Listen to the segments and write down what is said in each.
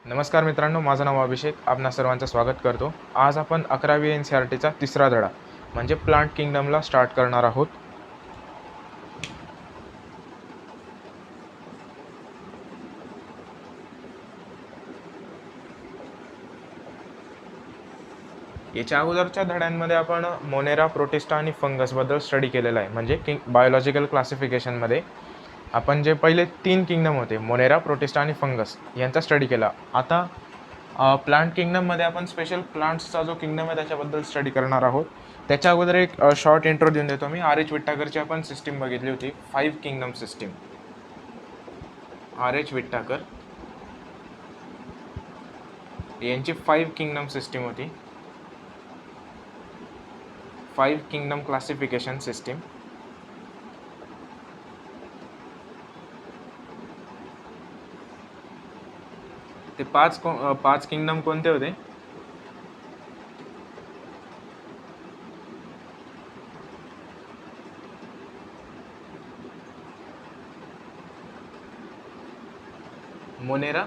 नमस्कार मित्रांनो, माझं नाव अभिषेक. आपणा सर्वांचं स्वागत करतो. आज आपण 11वी NCERTचा तिसरा धडा म्हणजे प्लांट किंगडमला स्टार्ट करणार आहोत. याच्या अगोदरच्या धड्यांमध्ये आपण मोनेरा, प्रोटिस्टा आणि फंगसबद्दल स्टडी केलेला आहे. म्हणजे बायोलॉजिकल क्लासिफिकेशनमध्ये आपण जे पहिले 3 किंगडम होते, मोनेरा, प्रोटिस्टा आणि फंगस, यांचा स्टडी केला. आता प्लांट किंगडममध्ये आपण स्पेशल प्लांट्सचा जो किंगडम आहे त्याच्याबद्दल स्टडी करणार आहोत. त्याच्या अगोदर एक शॉर्ट इंट्रो देऊन देतो मी. RH विट्टाकरची आपण सिस्टीम बघितली होती, 5 किंगडम सिस्टीम. RH विट्टाकर यांची 5 किंगडम सिस्टीम होती, 5 किंगडम क्लासिफिकेशन सिस्टीम. ते पाच किंगडम कोणते होते? मोनेरा,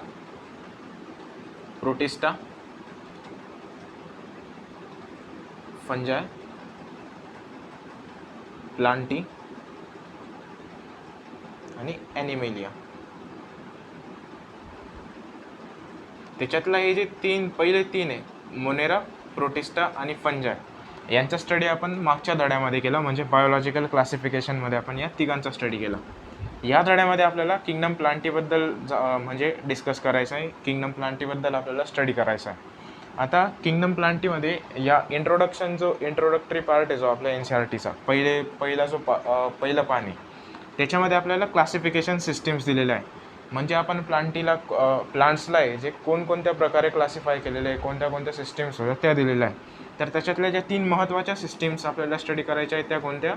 प्रोटिस्टा, फंजाय, प्लांटी आणि ॲनिमेलिया. त्याच्यातला हे जे पहिले तीन आहे, मोनेरा, प्रोटिस्टा आणि फंजाय, यांचा स्टडी आपण मागच्या धड्यामध्ये केला. म्हणजे बायोलॉजिकल क्लासिफिकेशनमध्ये आपण या तिघांचा स्टडी केला. या धड्यामध्ये आपल्याला किंगडम प्लांटीबद्दल म्हणजे डिस्कस करायचं आहे. किंगडम प्लांटीबद्दल आपल्याला स्टडी करायचा आहे. आता किंगडम प्लांटीमध्ये या इंट्रोडक्टरी पार्ट आहे जो आपल्या NCERTचा पहिलं पान आहे, त्याच्यामध्ये आपल्याला क्लासिफिकेशन सिस्टीम्स दिलेल्या आहे. म्हणजे आपण प्लांट्सला आहे जे कोणकोणत्या प्रकारे क्लासिफाय केलेले आहे, कोणत्या कोणत्या सिस्टीम्स होत्या त्या दिलेल्या आहे. तर त्याच्यातल्या ज्या 3 महत्त्वाच्या सिस्टीम्स आपल्याला स्टडी करायच्या आहेत त्या कोणत्या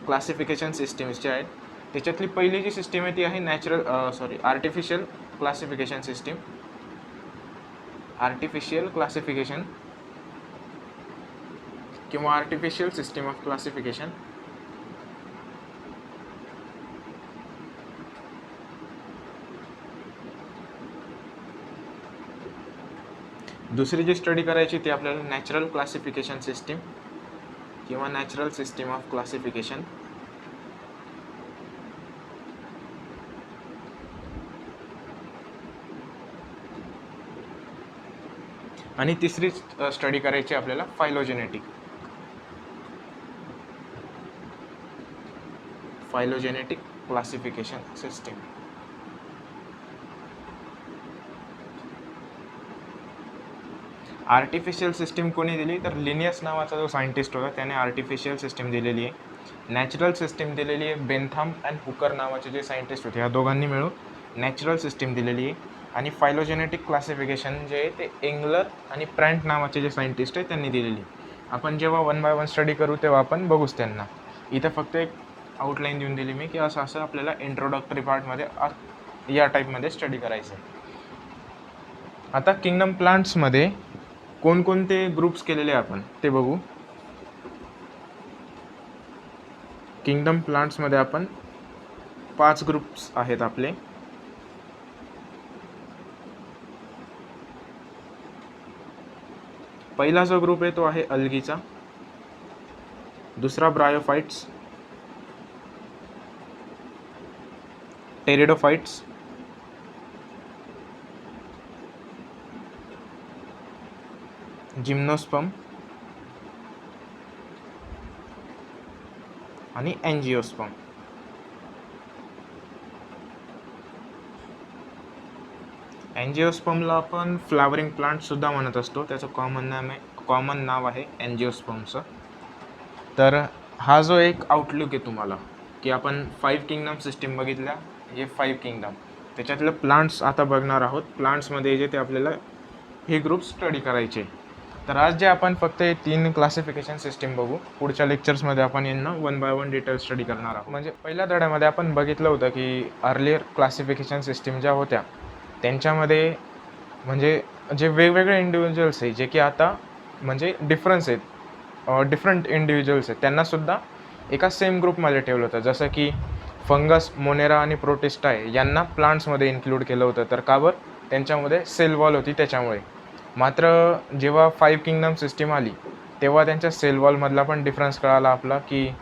क्लासिफिकेशन सिस्टीम्सच्या आहेत. त्याच्यातली पहिली जी सिस्टीम आहे ती आहे artificial classification system. Artificial classification किंवा आर्टिफिशियल सिस्टीम ऑफ क्लासिफिकेशन. दुसरी जी स्टडी करायची ती आपल्याला नॅचरल क्लासिफिकेशन सिस्टीम किंवा नॅचरल सिस्टीम ऑफ क्लासिफिकेशन. आणि तिसरी स्टडी करायची आपल्याला phylogenetic classification system. Artificial system कोणी दिली तर लिनियस नावाचा जो सायंटिस्ट होता त्याने आर्टिफिशियल सिस्टीम दिलेली आहे. नॅचरल सिस्टीम दिलेली आहे बेंथम अँड हुकर नावाचे जे सायंटिस्ट होते, ह्या दोघांनी मिळून नॅचरल सिस्टीम दिलेली आहे. आणि फायलोजेनेटिक क्लासिफिकेशन जे आहे ते एंगलर आणि प्रँट नावाचे जे सायंटिस्ट आहे त्यांनी दिलेली. आपण जेव्हा 1 बाय 1 स्टडी करू तेव्हा आपण बघूच त्यांना. इथं फक्त एक आउटलाईन देऊन दिली मी की असं आपल्याला इंट्रोडक्टरी पार्टमध्ये या टाईपमध्ये स्टडी करायचं आहे. आता किंगडम प्लांट्समध्ये कोणकोणते ग्रुप्स केलेले आपण ते बघू. किंगडम प्लांट्समध्ये आपण 5 ग्रुप्स आहेत आपले. पहिला जो ग्रुप आहे तो आहे अल्गीचा, दुसरा ब्रायोफाइट्स, टेरिडोफाइट्स, जिम्नोस्पर्म आणि एंजिओस्पर्म. एंजिओस्पर्मला आपण फ्लावरिंग प्लांटसुद्धा म्हणत असतो. त्याचं कॉमन नाव आहे एंजिओस्पर्मचं. तर हा जो एक आउटलुक आहे तुम्हाला की आपण 5 किंगडम सिस्टीम बघितल्या, हे 5 किंगडम, त्याच्यातलं प्लांट्स आता बघणार आहोत. प्लांट्समध्ये जे ते आपल्याला हे ग्रुप स्टडी करायचे. तर आज जे आपण फक्त हे 3 क्लासिफिकेशन सिस्टीम बघू. पुढच्या लेक्चर्समध्ये आपण यांना 1 बाय 1 डिटेल स्टडी करणार आहोत. म्हणजे पहिल्या धड्यामध्ये आपण बघितलं होतं की अर्लियर क्लासिफिकेशन सिस्टीम ज्या होत्या त्यांच्यामध्ये म्हणजे जे वेगवेगळे इंडिव्हिज्युअल्स आहे जे की आता म्हणजे डिफरंट इंडिव्हिज्युअल्स आहेत त्यांनासुद्धा एका सेम ग्रुपमध्ये ठेवलं होतं. जसं की फंगस, मोनेरा आणि प्रोटिस्टा आहे यांना प्लांट्समध्ये इन्क्लूड केलं होतं. तर का बरं? त्यांच्यामध्ये सेल वॉल होती त्याच्यामुळे. मात्र जेव्हा 5 किंगडम सिस्टीम आली तेव्हा त्यांच्या सेल वॉलमधला पण डिफरन्स कळाला आपला, की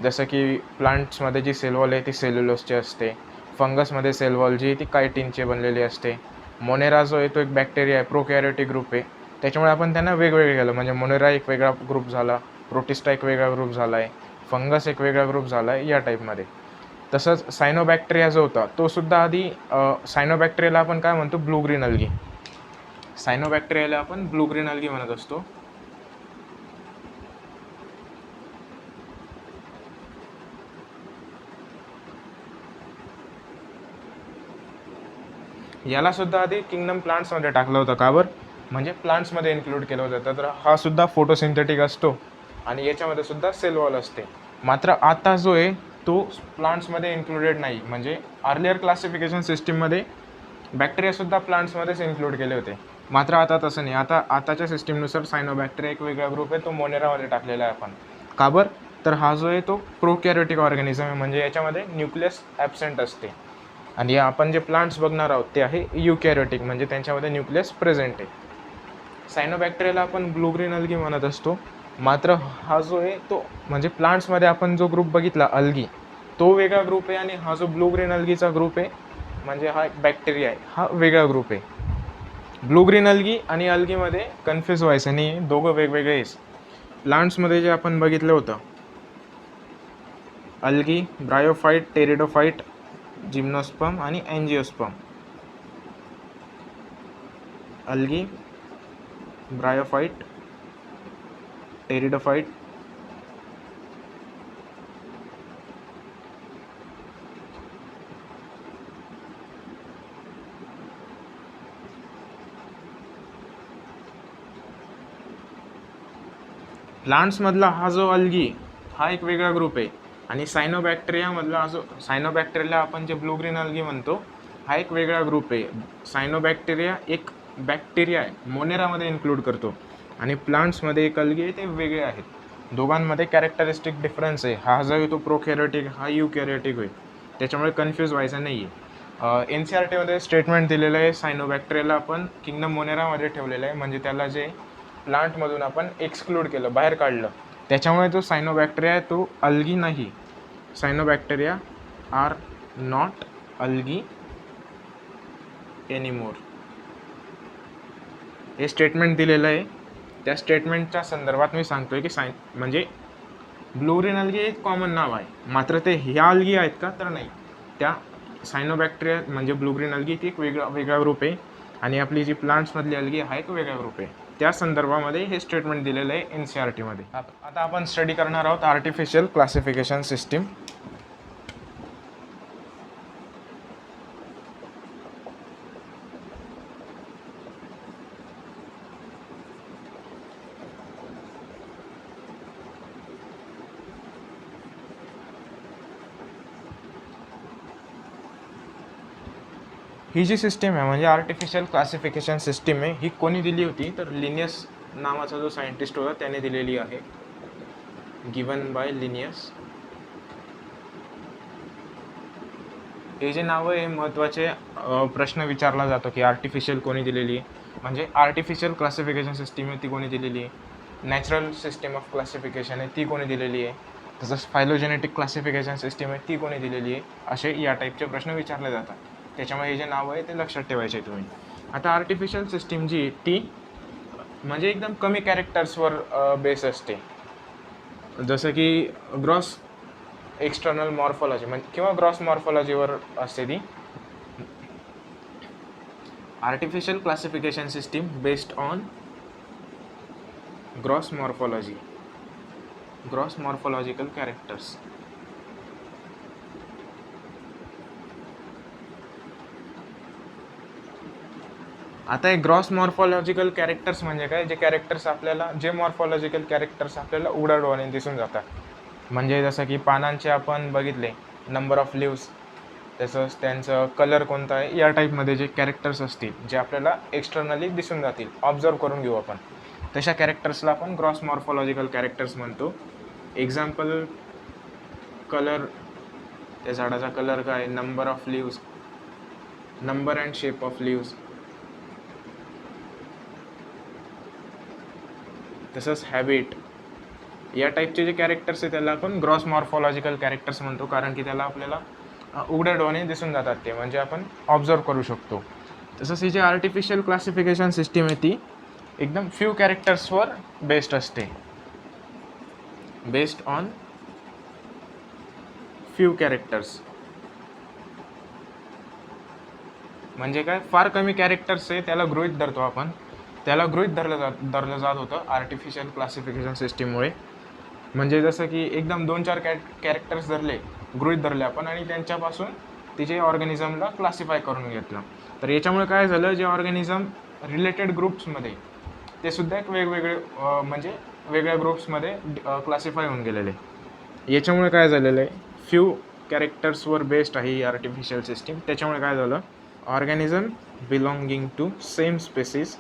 जसं की प्लांट्समध्ये जी सेल वॉल आहे ती सेल्युलोजची असते, फंगसमध्ये सेल वॉल जी आहे ती कायटिनची बनलेली असते. मोनेरा जो आहे तो एक बॅक्टेरिया आहे, प्रोकॅरियोटिक ग्रुप आहे, त्याच्यामुळे आपण त्यांना वेगवेगळे केलं. म्हणजे मोनेरा एक वेगळा ग्रुप झाला, प्रोटिस्टा एक वेगळा ग्रुप झाला आहे, फंगस एक वेगळा ग्रुप झाला आहे या टाईपमध्ये. तसंच सायनोबॅक्टेरिया जो होता तो सुद्धा आधी सायनोबॅक्टेरियाला आपण काय म्हणतो, ब्लू ग्रीन अल्गी. सायनोबॅक्टेरियाला आपण ब्लू ग्रीन अल्गी म्हणत असतो. याला सुद्धा आधी किंगडम प्लांट्समध्ये टाकलं होतं. का बरं? म्हणजे प्लांट्समध्ये इन्क्लूड केलं होतं. तर हा सुद्धा फोटोसिंथेटिक असतो आणि याच्यामध्ये सुद्धा सेल वॉल असते. मात्र आता जो आहे तो प्लांट्समध्ये इन्क्लुडेड नाही. म्हणजे अर्लियर क्लासिफिकेशन सिस्टीममध्ये बॅक्टेरियासुद्धा प्लांट्समध्येच इन्क्लूड केले होते. मात्र आता तसं नाही. आताच्या सिस्टीमनुसार सायनोबॅक्टेरिया एक वेगळा ग्रुप आहे, तो मोनेरामध्ये टाकलेला आहे आपण. का बरं? तर हा जो आहे तो प्रोकॅरियोटिक ऑर्गॅनिझम आहे, म्हणजे याच्यामध्ये न्यूक्लियस ॲबसेंट असते. आणि आपण जे प्लांट्स बघणार आहोत ते आहे युकॅरियोटिक, म्हणजे त्यांच्यामध्ये न्यूक्लियस प्रेझेंट आहे. सायनोबॅक्टेरियाला आपण ब्लू ग्रीन अल्गी म्हणत असतो. मात्र हा जो आहे तो म्हणजे प्लांट्समध्ये आपण जो ग्रुप बघितला अल्गी, तो वेगळा ग्रुप आहे, आणि हा जो ब्लू ग्रीन अल्गीचा ग्रुप आहे म्हणजे हा एक बॅक्टेरिया आहे, हा वेगळा ग्रुप आहे. ब्लू ग्रीन अल्गी आणि अल्गीमध्ये कन्फ्यूज व्हायचं नाही, दोघं वेगवेगळे आहेत. प्लांट्समध्ये जे आपण बघितलं होतं अल्गी, ब्रायोफाईट, टेरिडोफाईट, जिम्नोस्पर्म आणि एंजिओस्पर्म. अल्गी, ब्रायोफाईट, टेरिडोफाईट, प्लांट्समधला हा जो अल्गी हा एक वेगळा ग्रुप आहे, आणि सायनोबॅक्टेरियामधला जो सायनोबॅक्टेरियाला आपण जे ब्लू ग्रीन अल्गी म्हणतो हा एक वेगळा ग्रुप आहे. सायनोबॅक्टेरिया एक बॅक्टेरिया आहे, मोनेरामध्ये इन्क्लूड करतो, आणि प्लांट्समध्ये एक अल्गी आहे, ते वेगळे आहेत. दोघांमध्ये कॅरेक्टरिस्टिक डिफरन्स आहे. हा जो आहे तो प्रोकॅरियोटिक, हा युकॅरियोटिक होईल, त्याच्यामुळे कन्फ्यूज व्हायचं नाही आहे. एन सी आर टीमध्ये स्टेटमेंट दिलेलं आहे, सायनोबॅक्टेरियाला आपण किंगडम मोनेरामध्ये ठेवलेलं आहे, म्हणजे त्याला जे प्लांटमधून आपण एक्सक्लूड केलं, बाहेर काढलं, त्याच्यामुळे तो सायनोबॅक्टेरिया आहे, तो अल्गी नाही. Cyanobacteria R not algae anymore, हे स्टेटमेंट दिलेलं आहे. त्या स्टेटमेंटच्या संदर्भात मी सांगतो आहे की म्हणजे ब्लू ग्रीन अल्गी एक कॉमन नाव आहे, मात्र ते ह्या अल्गी आहेत का, तर नाही. त्या सायनोबॅक्टेरिया म्हणजे ब्लू ग्रीन अल्गी ती एक वेगळा ग्रुप आहे, आणि आपली जी प्लांट्समधली अल्गी हा एक वेगळा ग्रुप आहे. त्या संदर्भामध्ये हे स्टेटमेंट दिलेलं आहे एन सी आर टीमध्ये. आता आपण स्टडी करणार आहोत आर्टिफिशियल क्लासिफिकेशन सिस्टीम. ही जी सिस्टीम आहे म्हणजे आर्टिफिशियल क्लासिफिकेशन सिस्टीम आहे, ही कोणी दिली होती, तर लिनियस नावाचा जो सायंटिस्ट होता त्याने दिलेली आहे, गिवन बाय लिनियस. हे जे नावं आहे महत्त्वाचे प्रश्न विचारला जातो की आर्टिफिशियल कोणी दिलेली आहे, म्हणजे आर्टिफिशियल क्लासिफिकेशन सिस्टीम आहे ती कोणी दिलेली आहे, नॅचरल सिस्टीम ऑफ क्लासिफिकेशन आहे ती कोणी दिलेली आहे, तसंच फायलोजेनेटिक क्लासिफिकेशन सिस्टीम आहे ती कोणी दिलेली आहे, असे या टाईपचे प्रश्न विचारले जातात. त्याच्यामुळे हे जे नावं आहे ते लक्षात ठेवायचे तुम्ही. आता आर्टिफिशियल सिस्टीम जी ती म्हणजे एकदम कमी कॅरेक्टर्सवर बेस असते, जसं की ग्रॉस एक्सटर्नल मॉर्फॉलॉजी म्हणजे किंवा ग्रॉस मॉर्फॉलॉजीवर असते ती. Artificial classification system based on gross morphological characters. आता हे ग्रॉस मॉर्फॉलॉजिकल कॅरेक्टर्स म्हणजे काय, जे कॅरेक्टर्स आपल्याला जे मॉर्फॉलॉजिकल कॅरेक्टर्स आपल्याला उघड्या डोळ्याने दिसून जातात. म्हणजे जसं की पानांचे आपण बघितले नंबर ऑफ लिव्स, तसंच त्यांचं कलर कोणता आहे, या टाईपमध्ये जे कॅरेक्टर्स असतील जे आपल्याला एक्सटर्नली दिसून जातील, ऑब्झर्व करून घेऊ आपण, तशा कॅरेक्टर्सला आपण ग्रॉस मॉर्फॉलॉजिकल कॅरेक्टर्स म्हणतो. एक्झाम्पल कलर, त्या झाडाचा कलर काय, number of lives, number and shape of lives, तसंच हॅबिट या टाईपचे जे कॅरेक्टर्स आहे त्याला आपण ग्रॉस मॉर्फॉलॉजिकल कॅरेक्टर्स म्हणतो, कारण की त्याला आपल्याला उघड्या डोळ्याने दिसून जातात ते, म्हणजे आपण ऑब्झर्व करू शकतो. तसंच ही जी आर्टिफिशियल क्लासिफिकेशन सिस्टीम आहे ती एकदम फ्यू कॅरेक्टर्सवर बेस्ड असते, बेस्ड ऑन फ्यू कॅरेक्टर्स. म्हणजे काय, फार कमी कॅरेक्टर्स आहे त्याला गृहीत धरतो आपण, त्याला गृहीत धरलं जात होतं आर्टिफिशियल क्लासिफिकेशन सिस्टीममुळे. म्हणजे जसं की एकदम 2-4 कॅरेक्टर्स गृहीत धरले आपण आणि त्यांच्यापासून तिचे ऑर्गॅनिझमला क्लासिफाय करून घेतलं. तर याच्यामुळे काय झालं, जे ऑर्गॅनिझम रिलेटेड ग्रुप्समध्ये ते सुद्धा एक वेगवेगळे म्हणजे वेगळ्या ग्रुप्समध्ये क्लासिफाय होऊन गेलेले. याच्यामुळे काय झालेलं आहे, फ्यू कॅरेक्टर्सवर बेस्ड आहे ही आर्टिफिशियल सिस्टीम. त्याच्यामुळे काय झालं, organism belonging to same species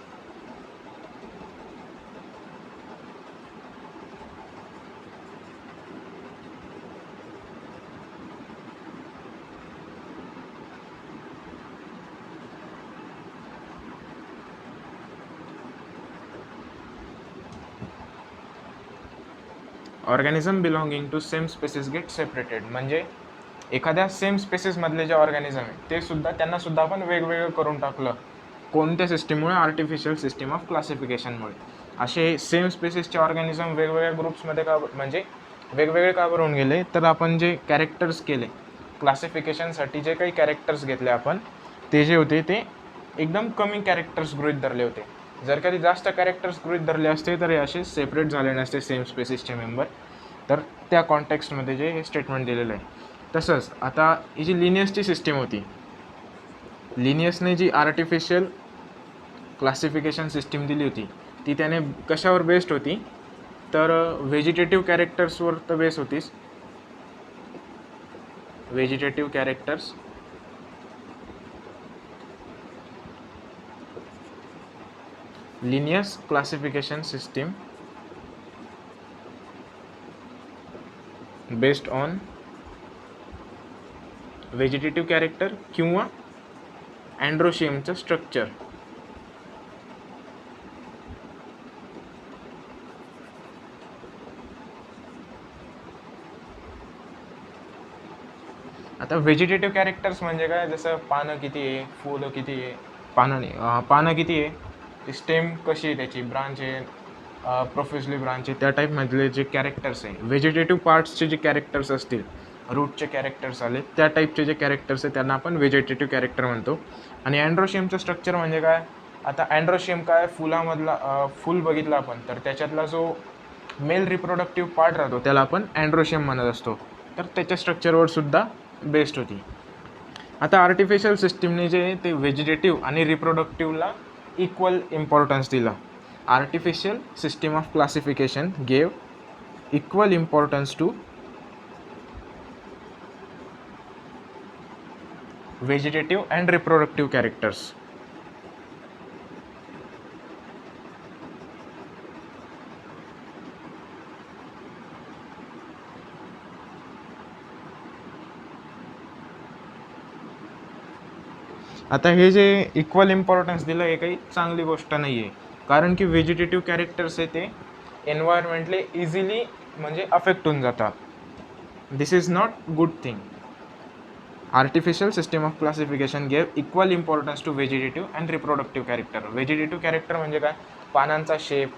organism belonging to same species get separated. म्हणजे एखाद्या सेम स्पेसीसमधले जे ऑर्गॅनिझम आहे ते सुद्धा, त्यांना सुद्धा आपण वेगवेगळं करून टाकलं. कोणत्या सिस्टीममुळे? आर्टिफिशियल सिस्टीम ऑफ क्लासिफिकेशनमुळे. असे सेम स्पेसीसचे ऑर्गॅनिझम वेगवेगळ्या ग्रुप्समध्ये का, म्हणजे वेगवेगळे का बरं होऊन गेले, तर आपण जे कॅरेक्टर्स केले क्लासिफिकेशनसाठी, जे काही कॅरेक्टर्स घेतले आपण, ते जे होते ते एकदम कमी कॅरेक्टर्स गृहीत धरले होते. जर कधी जास्त कॅरेक्टर्स गृहीत धरले असते तर हे असे सेपरेट झाले नसते सेम स्पेसीसचे मेंबर. तर त्या कॉन्टेक्स्टमध्ये जे हे स्टेटमेंट दिलेलं आहे. तसंच आता ही जी लिनियसची सिस्टीम होती, लिनियसने जी आर्टिफिशियल क्लासिफिकेशन सिस्टीम दिली होती ती त्याने कशावर बेस्ड होती, तर व्हेजिटेटिव्ह कॅरेक्टर्सवर तर बेस होतीच. Vegetative characters, Linnaeus classification system based on vegetative character किंवा अँड्रोशियमचं स्ट्रक्चर. आता व्हेजिटेटिव्ह कॅरेक्टर्स म्हणजे काय, जसं पानं किती आहे, फुलं किती आहे, पानं किती आहे, स्टेम कशी आहे, त्याची ब्रांच आहे, प्रोफेशनली ब्रांच आहे, त्या टाईपमधले जे कॅरेक्टर्स आहे, व्हेजिटेटिव्ह पार्ट्सचे जे कॅरेक्टर्स असतील, रूटचे कॅरेक्टर्स आले, त्या टाईपचे जे कॅरेक्टर्स आहे त्यांना आपण व्हेजिटेटिव्ह कॅरेक्टर म्हणतो. आणि अँड्रोशियमचं स्ट्रक्चर म्हणजे काय, आता अँड्रोशियम काय, फुलामधला फुल बघितलं आपण तर त्याच्यातला जो मेल रिप्रोडक्टिव्ह पार्ट राहतो त्याला आपण अँड्रोशियम म्हणत असतो. तर त्याच्या स्ट्रक्चरवर सुद्धा बेस्ड होती. आता आर्टिफिशियल सिस्टीमने जे ते व्हेजिटेटिव्ह आणि रिप्रोडक्टिव्हला इक्वल इम्पॉर्टन्स दिला. Artificial system of classification gave equal importance to vegetative and reproductive characters. आता हे जे इक्वल इम्पॉर्टन्स दिलं हे काही चांगली गोष्ट नाही आहे, कारण की व्हेजिटेटिव्ह कॅरेक्टर्स आहे ते एन्व्हायरमेंटले इझिली म्हणजे अफेक्ट होऊन जातात. This is not good thing. Artificial system of classification gave equal importance to vegetative and reproductive character. Vegetative character म्हणजे काय, पानांचा शेप,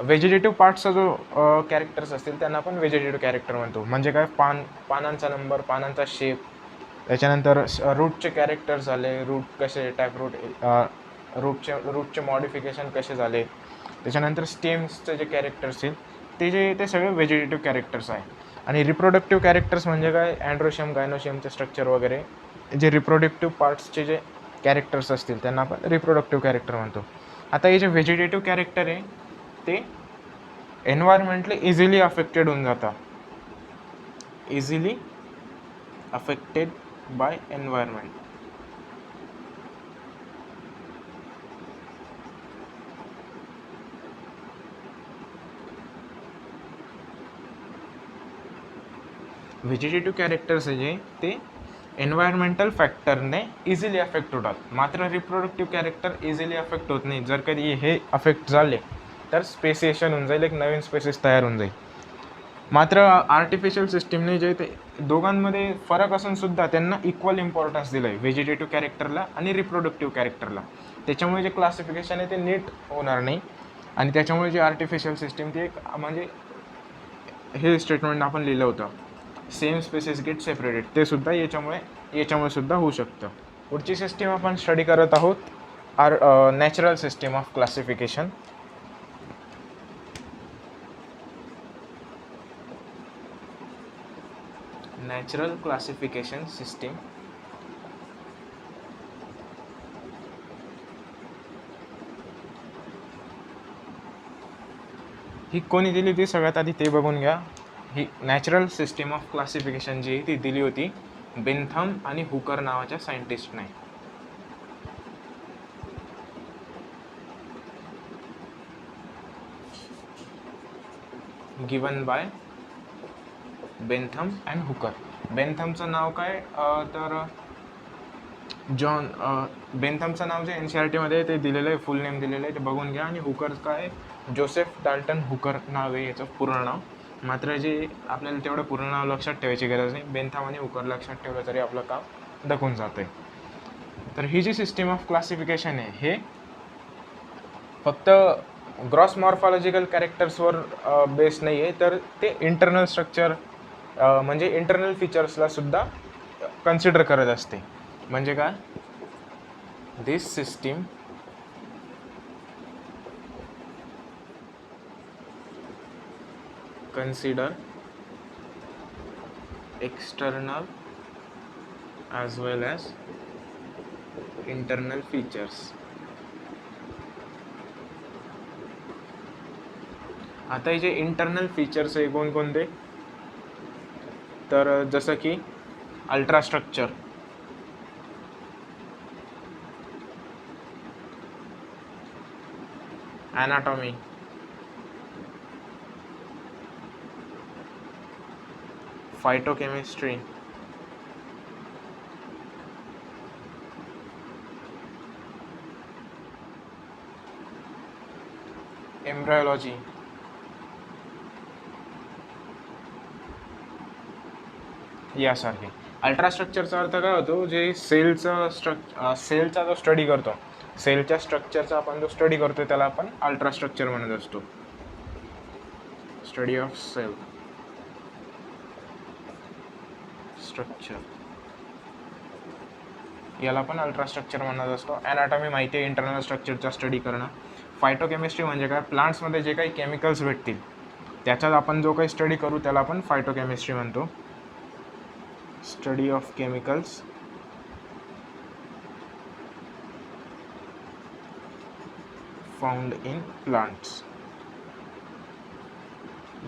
व्हेजिटेटिव्ह पार्टचा जो कॅरेक्टर्स असतील त्यांना आपण व्हेजिटेटिव्ह कॅरेक्टर म्हणतो. म्हणजे काय, पानांचा नंबर, पानांचा शेप, त्याच्यानंतर रूटचे कॅरेक्टर्स झाले, रूट कसे टाईप रूटचे मॉडिफिकेशन कसे झाले, त्याच्यानंतर स्टेम्सचे जे कॅरेक्टर्स आहेत ते सगळे व्हेजिटेटिव्ह कॅरेक्टर्स आहे. आणि रिप्रोडक्टिव्ह कॅरेक्टर्स म्हणजे काय, अँड्रोशियम, गायनोशियमचे स्ट्रक्चर वगैरे जे रिप्रोडक्टिव्ह पार्ट्सचे जे कॅरेक्टर्स असतील त्यांना आपण रिप्रोडक्टिव्ह कॅरेक्टर म्हणतो. आता हे जे व्हेजिटेटिव्ह कॅरेक्टर आहे ते एन्व्हायरमेंटली इझिली अफेक्टेड होऊन जातात, easily affected by environment. Vegetative characters जे ते एन्व्हायरमेंटल फॅक्टरने इझिली अफेक्ट होतात, मात्र रिप्रोडक्टिव्ह कॅरेक्टर इझिली अफेक्ट होत नाही. जर कधी हे अफेक्ट झाले तर स्पेसिएशन होऊन जाईल, एक नवीन स्पेसिस तयार होऊन जाईल. मात्र आर्टिफिशियल सिस्टीमने जे ते दोघांमध्ये फरक असून सुद्धा त्यांना इक्वल इम्पॉर्टन्स दिलं आहे, व्हेजिटेटिव्ह कॅरेक्टरला आणि रिप्रोडक्टिव्ह कॅरेक्टरला. त्याच्यामुळे जे क्लासिफिकेशन आहे ते नीट होणार नाही आणि त्याच्यामुळे जी आर्टिफिशियल सिस्टीम ती एक म्हणजे हे स्टेटमेंट आपण लिहिलं होतं, सेम स्पेसिस गेट सेपरेटेड, ते सुद्धा याच्यामुळे सुद्धा होऊ शकतं. पुढची सिस्टीम आपण स्टडी करत आहोत natural system of classification. Natural classification system ही कोणी दिली होती सगळ्यात आधी ते बघून घ्या. ही नॅचरल सिस्टीम ऑफ क्लासिफिकेशन जी ती दिली होती बेंथम आणि हुकर नावाच्या सायंटिस्टने. Given by Bentham and Hooker. बेंथमचं नाव काय तर जॉन बेंथमचं नाव जे NCERTमध्ये ते दिलेलं आहे, फुल नेम दिलेलं आहे, ते बघून घ्या. आणि हुकर काय जोसेफ डाल्टन हुकर नाव आहे याचं पूर्ण नाव. मात्र जे आपल्याला तेवढं पूर्ण नाव लक्षात ठेवायची गरज नाही, बेंथम आणि हुकर लक्षात ठेवलं तरी आपलं काम दखून जातं आहे. तर ही जी सिस्टीम ऑफ क्लासिफिकेशन आहे हे फक्त ग्रॉस मॉर्फॉलॉजिकल कॅरेक्टर्सवर बेस नाही आहे, तर ते इंटरनल स्ट्रक्चर म्हणजे इंटरनल फीचर्सला सुद्धा कन्सिडर करत असते. म्हणजे काय, this system consider external as well as internal features. आता हे जे इंटरनल फीचर्स आहे कोणकोणते, तर जसं की अल्ट्रास्ट्रक्चर, ॲनाटॉमी, फायटोकेमिस्ट्री, एम्ब्रायोलॉजी, यासारखे. अल्ट्रास्ट्रक्चरचा अर्थ काय होतो, जे सेलचा जो स्टडी करतो, सेलच्या स्ट्रक्चरचा आपण जो स्टडी करतो त्याला आपण अल्ट्रास्ट्रक्चर म्हणत असतो. स्टडी ऑफ सेल स्ट्रक्चर याला पण अल्ट्रास्ट्रक्चर म्हणत असतो. ॲनाटॉमी माहिती आहे, इंटरनल स्ट्रक्चरचा स्टडी करणं. फायटोकेमिस्ट्री म्हणजे काय, प्लांट्समध्ये जे काही केमिकल्स भेटतील त्याच्यात आपण जो काही स्टडी करू त्याला आपण फायटोकेमिस्ट्री म्हणतो. Study of chemicals found in plants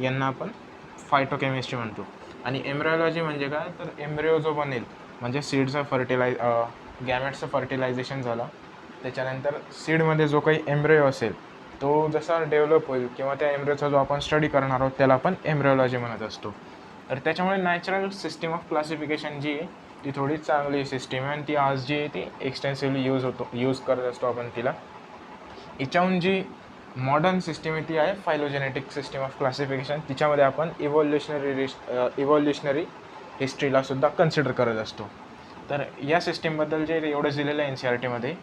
यांना आपण फायटोकेमिस्ट्री म्हणतो. आणि एम्ब्रायोलॉजी म्हणजे काय, तर एम्ब्रिओ जो बनेल म्हणजे सीडचं गॅमेट्सचं फर्टिलायझेशन झालं, त्याच्यानंतर सीडमध्ये जो काही एम्ब्रिओ असेल तो जसा डेव्हलप होईल किंवा त्या एम्ब्रिओचा जो आपण स्टडी करणार आहोत त्याला आपण एम्ब्रिओलॉजी म्हणत असतो. तर त्याच्यामुळे नॅचरल सिस्टीम ऑफ क्लासिफिकेशन जी आहे ती थोडी चांगली सिस्टीम आहे आणि ती आज जी आहे ती एक्सटेन्सिव्हली यूज करत असतो आपण तिला. याच्याहून जी मॉडर्न सिस्टीम आहे ती आहे फायलोजेनेटिक सिस्टीम ऑफ क्लासिफिकेशन. तिच्यामध्ये आपण इव्हॉल्युशनरी हिस्ट्रीला सुद्धा कन्सिडर करत असतो. तर या सिस्टीमबद्दल जे एवढं दिलेलं आहे NCERTमध्ये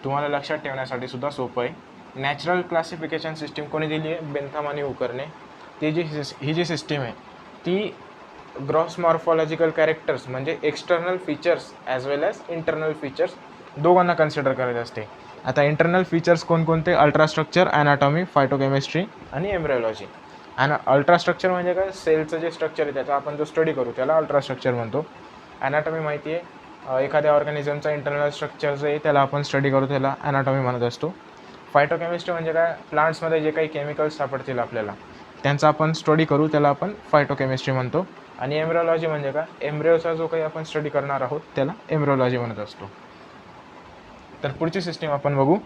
तुम्हाला लक्षात ठेवण्यासाठी सुद्धा सोपं आहे. नॅचरल क्लासिफिकेशन सिस्टीम कोणी दिली आहे, बेंथम आणि हुकरने. ही जी सिस्टीम आहे ती ग्रॉस मॉर्फॉलॉजिकल कॅरेक्टर्स म्हणजे एक्सटर्नल फीचर्स ॲज वेल ॲज इंटरनल फीचर्स दोघांना कन्सिडर करत असते. आता इंटरनल फीचर्स कोणकोणते, अल्ट्रास्ट्रक्चर, ॲनाटॉमी, फायटोकेमिस्ट्री आणि एम्ब्रायोलॉजी. आणि अल्ट्रास्ट्रक्चर म्हणजे काय, सेलचं जे स्ट्रक्चर आहे त्याचा आपण जो स्टडी करू त्याला अल्ट्रास्ट्रक्चर म्हणतो. ॲनाटॉमी माहिती आहे, एखाद्या ऑर्गॅनिझमचा इंटरनल स्ट्रक्चर जे आहे त्याला आपण स्टडी करू त्याला ॲनाटॉमी म्हणत असतो. फायटोकेमिस्ट्री म्हणजे काय, प्लांट्समध्ये जे काही केमिकल्स सापडतील आपल्याला त्यांचा आपण स्टडी करू त्याला आपण फायटोकेमिस्ट्री म्हणतो. आणि एम्ब्रिओलॉजी म्हणजे काय, एम्ब्रिओचा जो काही आपण स्टडी करणार आहोत त्याला एम्ब्रिओलॉजी म्हणत असतो. तर पुढची सिस्टीम आपण बघू.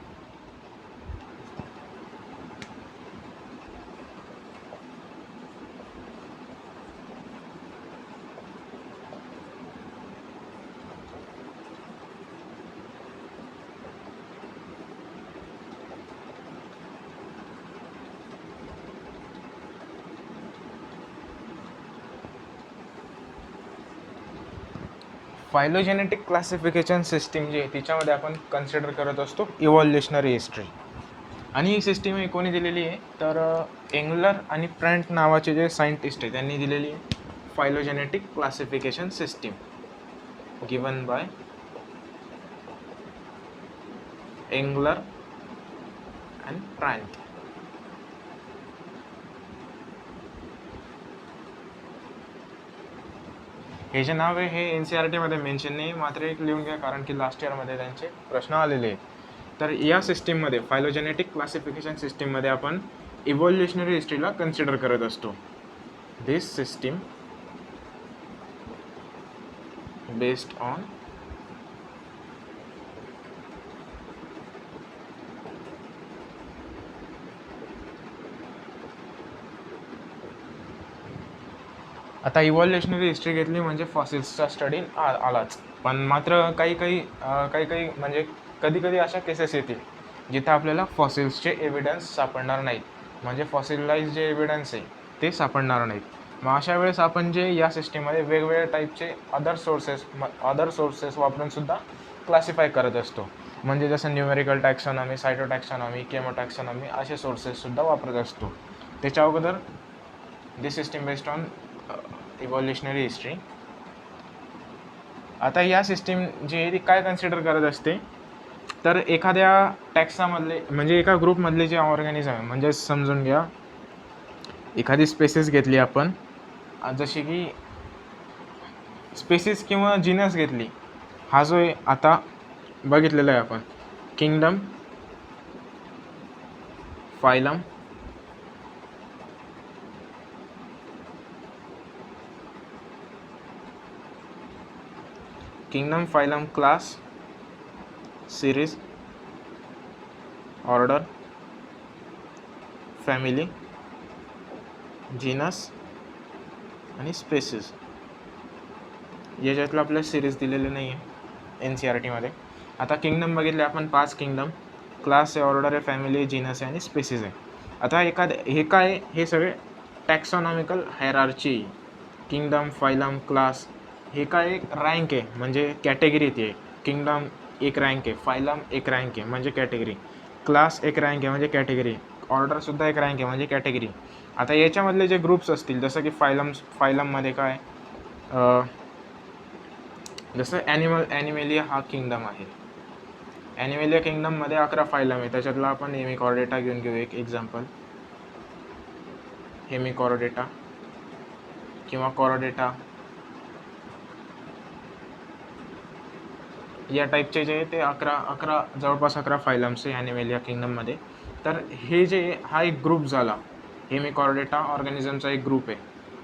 फायलोजेनेटिक क्लासिफिकेशन सिस्टीम जी आहे तिच्यामध्ये आपण कन्सिडर करत असतो इव्हॉल्युशनरी हिस्ट्री. आणि ही सिस्टीम कोणी दिलेली आहे तर एंगलर आणि प्रँट नावाचे जे सायंटिस्ट आहे त्यांनी दिलेली आहे phylogenetic classification system given by Engler and Prantl. हे जे नाव आहे हे NCERT मध्ये मेन्शन नाही, मात्र एक लिहून घ्या कारण की लास्ट इयरमध्ये त्यांचे प्रश्न आलेले आहेत. तर या सिस्टीममध्ये फायलोजेनेटिक क्लासिफिकेशन सिस्टीममध्ये आपण इव्हॉल्युशनरी हिस्ट्रीला कन्सिडर करत असतो. दिस सिस्टीम बेस्ड ऑन आता इव्हॉल्युशनरी हिस्ट्री घेतली म्हणजे फॉसिल्सचा स्टडी आलाच, पण मात्र काही म्हणजे कधी अशा केसेस येतील जिथे आपल्याला फॉसिल्सचे एव्हिडन्स सापडणार नाहीत, म्हणजे फॉसिलाइज जे एव्हिडन्स आहे ते सापडणार नाहीत. मग अशा वेळेस आपण जे या सिस्टीममध्ये वेगवेगळ्या टाईपचे अदर सोर्सेस वापरूनसुद्धा क्लासिफाय करत असतो. म्हणजे जसं न्यूमेरिकल टॅक्सॉनॉमी, सायटोटॅक्सॉनॉमी, केमोटॅक्सॉनॉमी असे सोर्सेससुद्धा वापरत असतो. त्याच्या अगोदर दिस system based on evolutionary history. आता या सिस्टीम जी आहे ती काय कन्सिडर करत असते तर एखाद्या टॅक्सामधले म्हणजे एका ग्रुपमधले जे ऑर्गॅनिझम आहे, म्हणजे समजून घ्या एखादी स्पेसिस घेतली आपण, जशी की स्पेसिस किंवा जिनस घेतली, हा जो आहे आता बघितलेला आहे आपण kingdom, phylum, kingdom, phylum, class, series, order, family, genus आणि स्पेसिस. याच्यातलं आपल्या सिरीज दिलेले नाही आहे NCERT मध्ये. आता किंगडम बघितले आपण 5 किंगडम, क्लास आहे, ऑर्डर आहे, फॅमिली आहे, जीनस आहे आणि स्पेसिस आहे. आता हे काय, हे सगळे टॅक्सॉनॉमिकल हायरार्ची. किंगडम, फायलम, क्लास हे काय एक रँक आहे म्हणजे कॅटेगरी ती आहे. किंगडम एक रँक आहे, फायलम एक रँक आहे म्हणजे कॅटेगरी, क्लास एक रँक आहे म्हणजे कॅटेगरी, ऑर्डरसुद्धा एक रँक आहे म्हणजे कॅटेगरी. आता याच्यामधले जे ग्रुप्स असतील जसं की फायलममध्ये काय जसं ॲनिमेलिया हा किंगडम आहे. ॲनिमेलिया किंगडममध्ये 11 फायलम आहे. त्याच्यातला आपण हेमिकॉर्डेटा घेऊन घेऊ एक एक्झाम्पल. हेमिकॉर्डेटा किंवा कॉर्डेटा या टाईपचे जे ते 11 जवळपास 11 फायलम्स आहे ॲनिमेलिया किंगडममध्ये. तर हे जे हा एक ग्रुप झाला, हेमिकॉर्डेटा ऑर्गॅनिझमचा एक ग्रुप आहे,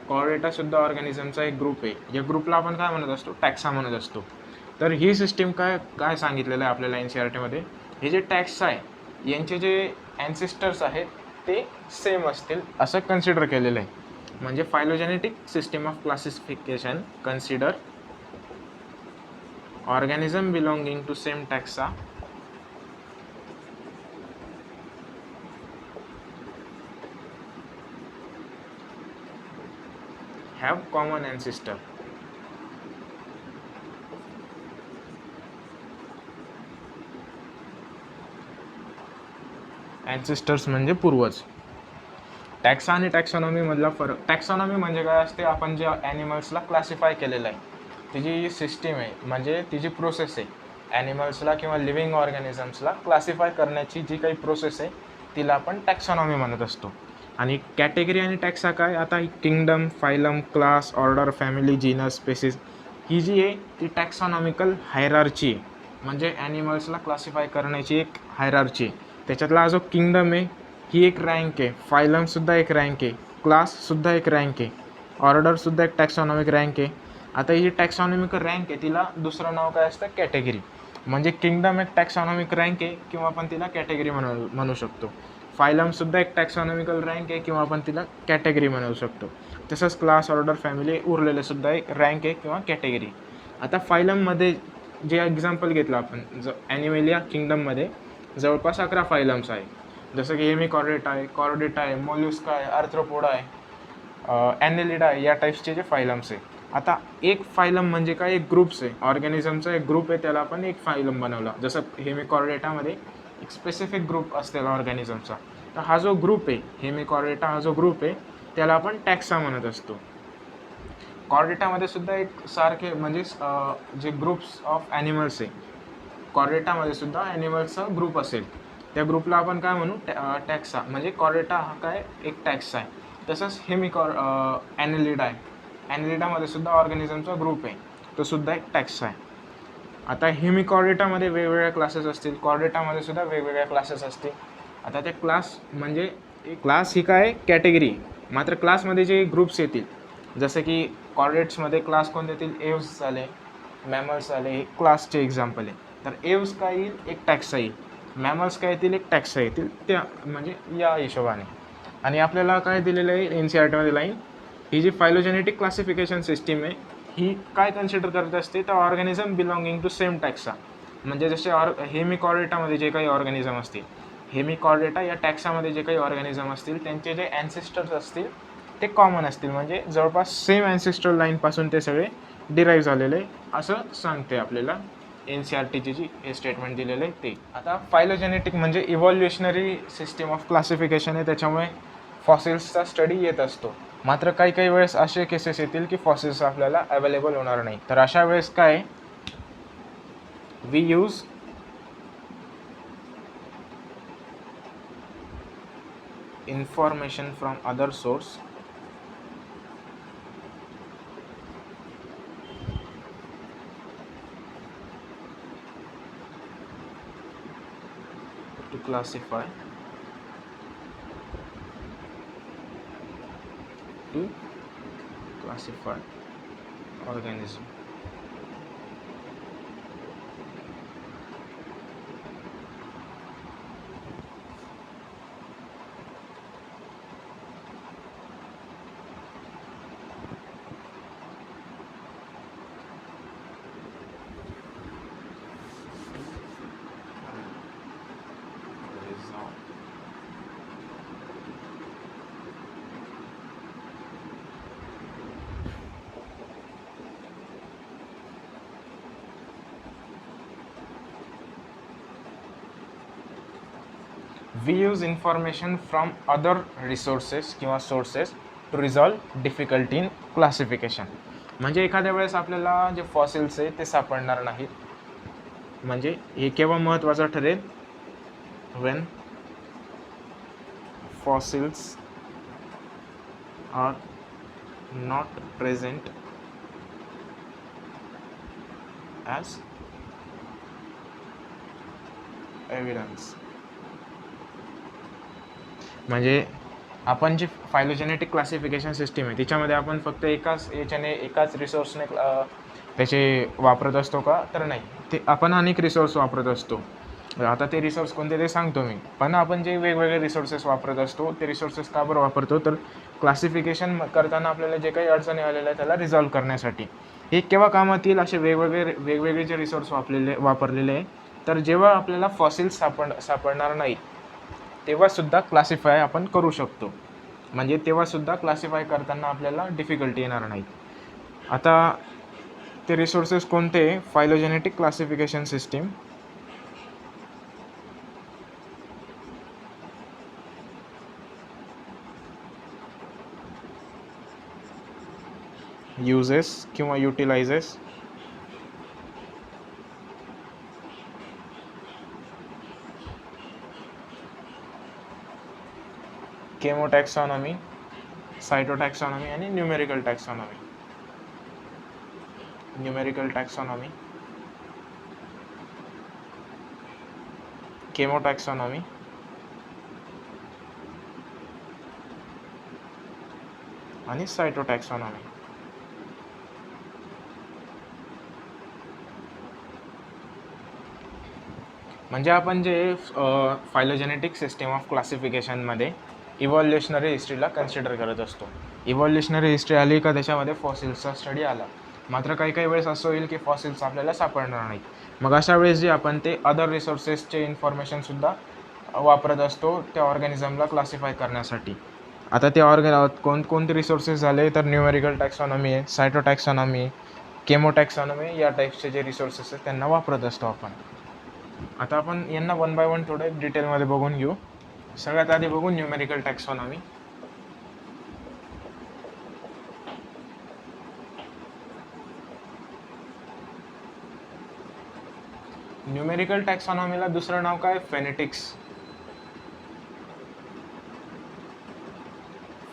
कॉर्डेटासुद्धा ऑर्गॅनिझमचा एक ग्रुप आहे. या ग्रुपला आपण काय म्हणत असतो, टॅक्सा म्हणत असतो. तर ही सिस्टीम काय सांगितलेलं आहे आपल्याला NCERT मध्ये, हे जे टॅक्सा आहे यांचे जे ॲन्सेस्टर्स आहेत ते सेम असतील असं कन्सिडर केलेलं आहे. म्हणजे phylogenetic system of classification consider organism belonging to same taxa have common ancestor. ancestors म्हणजे पूर्वज. टॅक्सा आणि टॅक्सॉनॉमी मधला फरक, टॅक्सॉनॉमी म्हणजे काय असते, आपण जे ॲनिमल्सला क्लासिफाय केलेलं आहे तिची सिस्टीम आहे म्हणजे तिची प्रोसेस आहे. ॲनिमल्सला किंवा लिव्हिंग ऑर्गॅनिझम्सला क्लासिफाय करण्याची जी काही प्रोसेस आहे तिला आपण टॅक्सॉनॉमी म्हणत असतो. आणि कॅटेगरी आणि टॅक्सा काय, आता kingdom, phylum, class, order, family, genus, species ही जी आहे ती टॅक्सॉनॉमिकल हायरार्ची आहे. म्हणजे ॲनिमल्सला क्लासिफाय करण्याची एक हायरार्ची आहे. त्याच्यातला जो किंगडम आहे ही एक रँक आहे, फायलमसुद्धा एक रँक आहे, क्लाससुद्धा एक रँक आहे, ऑर्डरसुद्धा एक टॅक्सॉनॉमिक रँक आहे. आता ही जी टॅक्सॉनॉमिकल रँक आहे तिला दुसरं नाव काय असतं, कॅटेगरी. म्हणजे किंगडम एक टॅक्सॉनॉमिक रँक आहे किंवा आपण तिला कॅटेगरी म्हणू शकतो. फायलमसुद्धा एक टॅक्सॉनॉमिकल रँक आहे किंवा आपण तिला कॅटेगरी म्हणू शकतो. तसंच क्लास, ऑर्डर, फॅमिली उरलेले सुद्धा एक रँक आहे किंवा कॅटेगरी. आता फायलममध्ये जे एक्झाम्पल घेतलं आपण, ॲनिमेलिया किंगडममध्ये जवळपास 11 फायलम्स आहे. जसं की हेमिकॉर्डेटा आहे, कॉर्डेटा आहे, मोल्युस्का आहे, आर्थ्रोपोडा आहे, ॲनेलिडा आहे, या टाईप्सचे जे फायलम्स आहे. आता एक फायलम म्हणजे काय, एक ग्रुप्स आहे, ऑर्गॅनिझमचा एक ग्रुप आहे, त्याला आपण एक फायलम बनवला. जसं हेमिकॉर्डेटामध्ये एक स्पेसिफिक ग्रुप असलेला ऑर्गॅनिझमचा, तर हा जो ग्रुप आहे हेमिकॉर्डेटा, हा जो ग्रुप आहे त्याला आपण टॅक्सा म्हणत असतो. कॉर्डेटामध्ये सुद्धा एक सारखे म्हणजे जे ग्रुप्स ऑफ ॲनिमल्स आहे, कॉर्डेटामध्ये सुद्धा ॲनिमल्सचा ग्रुप असेल, त्या ग्रुपला आपण काय म्हणू, टॅक्सा. म्हणजे कॉर्डेटा हा काय एक टॅक्सा आहे. तसंच ॲनिलिडा आहे, ॲनिलिडामध्ये सुद्धा ऑर्गॅनिझमचा ग्रुप आहे, तो सुद्धा एक टॅक्सा आहे. आता हेमिकॉर्डेटामध्ये वेगवेगळ्या क्लासेस असतील, कॉर्डेटामध्ये सुद्धा वेगवेगळ्या क्लासेस असतील. आता ते क्लास म्हणजे क्लास ही काय कॅटेगरी, मात्र क्लासमध्ये जे ग्रुप्स येतील, जसं की कॉर्डेट्समध्ये क्लास कोणते येतील, एव्स झाले, मॅमल्स झाले, हे क्लासचे एक्झाम्पल आहे. तर एव्स काय येईल, एक टॅक्सा येईल, मॅमल्स काय येतील, एक टॅक्सा येतील, त्या म्हणजे या हिशोबाने. आणि आपल्याला काय दिलेलं आहे NCERTमध्ये लाईन, ही जी फायलोजेनेटिक क्लासिफिकेशन सिस्टीम आहे ही काय कन्सिडर करत असते, तर ऑर्गॅनिझम बिलॉंगिंग टू सेम टॅक्सा. म्हणजे जसे हेमिकॉर्डेटामध्ये जे काही ऑर्गॅनिझम असतील, हेमिकॉर्डेटा या टॅक्सामध्ये जे काही ऑर्गॅनिझम असतील त्यांचे जे ॲन्सेस्टर्स असतील ते कॉमन असतील, म्हणजे जवळपास सेम ॲन्सेस्ट्रल लाईनपासून ते सगळे डिराईव्ह झालेले असं सांगते आपल्याला NCERTची जी हे स्टेटमेंट दिलेलं आहे ते. आता फायलोजेनेटिक म्हणजे इव्हॉल्युशनरी सिस्टीम ऑफ क्लासिफिकेशन आहे, त्याच्यामुळे फॉसिल्सचा स्टडी येत असतो. मात्र काही काही वेळेस असे केसेस येतील की फॉसिल्स आपल्याला अवेलेबल होणार नाही, तर अशा वेळेस काय, we use information from other source to classify organism. We use information from other resources किंवा sources to resolve difficulty in classification. म्हणजे एखाद्या वेळेस आपल्याला जे फॉसिल्स आहे ते सापडणार नाहीत, म्हणजे हे केव्हा महत्त्वाचं ठरेल, when fossils are not present as evidence. म्हणजे आपण जी फायलोजेनेटिक क्लासिफिकेशन सिस्टीम आहे तिच्यामध्ये आपण फक्त एकाच रिसोर्सने त्याचे वापरत असतो का, तर नाही, ते आपण अनेक रिसोर्स वापरत असतो. आता ते रिसोर्स कोणते ते सांगतो मी, पण आपण जे वेगवेगळे रिसोर्सेस वापरत असतो ते रिसोर्सेस का बरं वापरतो, तर क्लासिफिकेशन करताना आपल्याला जे काही अडचणी आलेल्या आहेत त्याला रिझॉल्व करण्यासाठी. हे केव्हा कामात येईल, असे वेगवेगळे जे रिसोर्स वापरलेले आहे, तर जेव्हा आपल्याला फॉसिल्स सापडणार नाही तेव्हासुद्धा क्लासिफाय आपण करू शकतो, म्हणजे तेव्हासुद्धा क्लासिफाय करताना आपल्याला डिफिकल्टी येणार नाही. आता ते रिसोर्सेस कोणते, फायलोजेनेटिक क्लासिफिकेशन सिस्टीम uses किंवा utilizes केमोटॅक्सॉनॉमी, सायटोटॅक्सॉनॉमी आणि न्यूमेरिकल टॅक्सॉनॉमी. न्यूमेरिकल टॅक्सॉनॉमी, केमोटॅक्सॉनॉमी आणि सायटोटॅक्सॉनॉमी. म्हणजे आपण जे phylogenetic system of क्लासिफिकेशनमध्ये evolutionary हिस्ट्रीला consider करत असतो. इव्हॉल्युशनरी हिस्ट्री आली का त्याच्यामध्ये फॉसिल्सचा स्टडी आला, मात्र काही काही वेळेस असं होईल की फॉसिल्स आपल्याला सापडणार नाही. मग अशा वेळेस जे आपण ते अदर रिसोर्सेसचे इन्फॉर्मेशनसुद्धा वापरत असतो त्या ऑर्गॅनिझमला क्लासिफाय करण्यासाठी. आता ते कोणते रिसोर्सेस झाले तर न्यूमेरिकल टॅक्सॉनॉमी आहे, सायटोटॅक्सॉनॉमी आहे, केमोटॅक्सॉनॉमी या टाईप्सचे जे रिसोर्सेस आहेत त्यांना वापरत असतो आपण. आता आपण यांना वन बाय वन थोडे डिटेलमध्ये बघून घेऊ. सगळ्यात आधी बघू न्यूमेरिकल टॅक्सॉनॉमी. न्यूमेरिकल टॅक्सॉनॉमीला दुसरं नाव काय? फेनेटिक्स.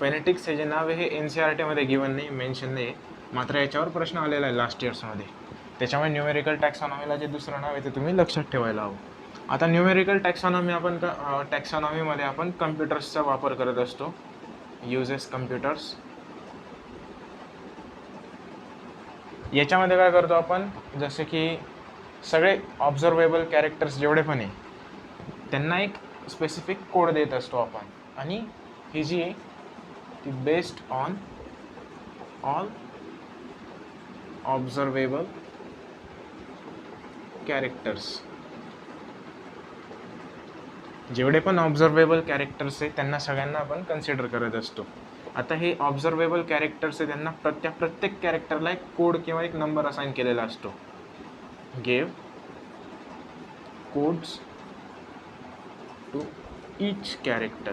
फेनेटिक्स हे जे नाव आहे हे NCERT मध्ये गिवन नाही, मेन्शन नाही, मात्र याच्यावर प्रश्न आलेला आहे लास्ट इयर्समध्ये. त्याच्यामुळे न्यूमेरिकल टॅक्सॉनॉमीला जे दुसरं नाव आहे ते तुम्ही लक्षात ठेवायला हवं. आता न्यूमेरिकल टॅक्सॉनॉमीमध्ये आपण कम्प्युटर्सचा वापर करत असतो. Uses computers. याच्यामध्ये काय करतो आपण, जसे की सगळे ऑब्झर्वेबल कॅरेक्टर्स जेवढे पण आहे त्यांना एक स्पेसिफिक कोड देत असतो आपण, आणि ही जी आहे ती बेस्ड ऑन ऑल ऑब्झर्वेबल कॅरेक्टर्स. जेवढे पण ऑब्झर्वेबल कॅरेक्टर्स आहेत त्यांना सगळ्यांना आपण कन्सिडर करत असतो. आता हे ऑब्झर्वेबल कॅरेक्टर्स आहे त्यांना प्रत्येक कॅरेक्टरला एक कोड किंवा एक नंबर असाइन केलेला असतो. Give codes to each character.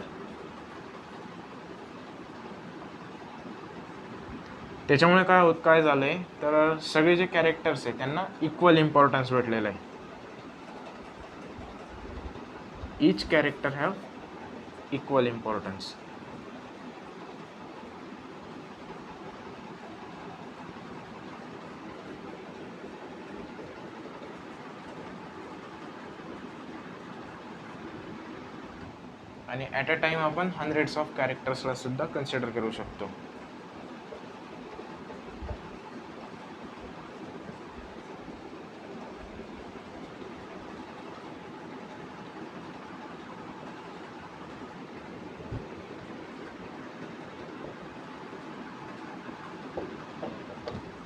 त्याच्यामुळे काय झालंय तर सगळे जे कॅरेक्टर्स आहेत त्यांना इक्वल इम्पॉर्टन्स भेटलेला आहे. Each character have equal importance. आणि ॲट अ टाइम आपण हंड्रेड्स ऑफ कॅरेक्टर्सला सुद्धा कन्सिडर करू शकतो.